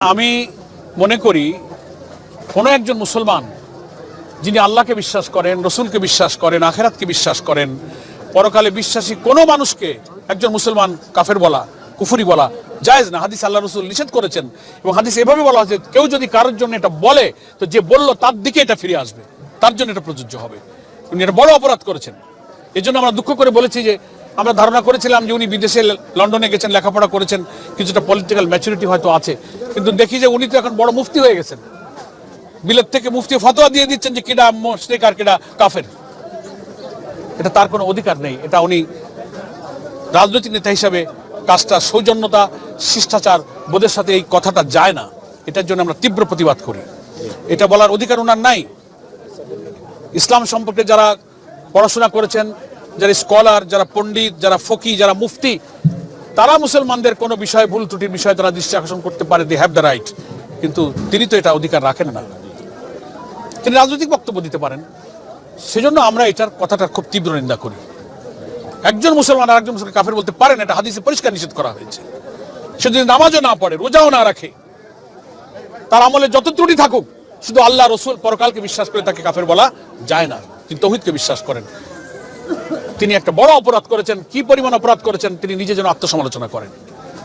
আমি মনে করি কোনো একজন মুসলমান যিনি আল্লাহকে বিশ্বাস করেন, রসুলকে বিশ্বাস করেন, আখেরাতকে বিশ্বাস করেন, পরকালে বিশ্বাসী কোনো মানুষকে একজন মুসলমান কাফের বলা, কুফরি বলা জায়েজ না। হাদিস আল্লাহ রসুল নিষেধ করেছেন এবং হাদিস এভাবে বলা হয়েছে, কেউ যদি কারোর জন্য এটা বলে তো যে বললো তার দিকে এটা ফিরে আসবে, তার জন্য এটা প্রযোজ্য হবে। উনি এটা বড় অপরাধ করেছেন। এই জন্য আমরা দুঃখ করে বলেছি যে আমরা ধারণা করেছিলাম যে উনি বিদেশে লন্ডনে গেছেন, লেখাপড়া করেছেন, কিছুটা পলিটিক্যাল ম্যাচুরিটি হয়তো আছে, কিন্তু দেখি যে উনি তো এখন বড় মুফতি হয়ে গেছেন। বিলেত থেকে মুফতি ফতোয়া দিয়ে দিচ্ছেন যে কেডা মুশরিক আর কেডা কাফের। এটা তার কোনো অধিকার নেই। এটা উনি রাজনৈতিক নেতা হিসাবে কাজটা সৌজন্যতা, শিষ্টাচার বোধের সাথে এই কথাটা যায় না। এটার জন্য আমরা তীব্র প্রতিবাদ করি। এটা বলার অধিকার ওনার নাই। ইসলাম সম্পর্কে যারা পড়াশোনা করেছেন, যারা স্কলার, যারা পণ্ডিত, যারা ফকি, যারা মুফতি, তারা মুসলমানদের কোনো বিষয়ে ভুল ত্রুটির বিষয়ে তারা দৃষ্টি আকর্ষণ করতে পারে, দে হ্যাভ দ্য রাইট। কিন্তু তিনি তো এটা অধিকার রাখেন না। তিনি রাজনৈতিক বক্তব্য দিতে পারেন, সেজন্য আমরা এটার কথাটা খুব তীব্র নিন্দা করি। একজন মুসলমান আর একজন মুসলমান কাফের বলতে পারেন, এটা হাদিসে পরিষ্কার নিষেধ করা হয়েছে। সে যদি নামাজও না পড়ে, রোজাও না রাখে, তার আমলে যত ত্রুটি থাকুক, শুধু আল্লাহ রসুল পরকালকে বিশ্বাস করে তাকে কাফের বলা যায় না। তিনি তাওহীদকে বিশ্বাস করেন। তিনি একটা বড় অপরাধ করেছেন। কি পরিমাণ অপরাধ করেছেন তিনি নিজে যেন আত্মসমালোচনা করেন।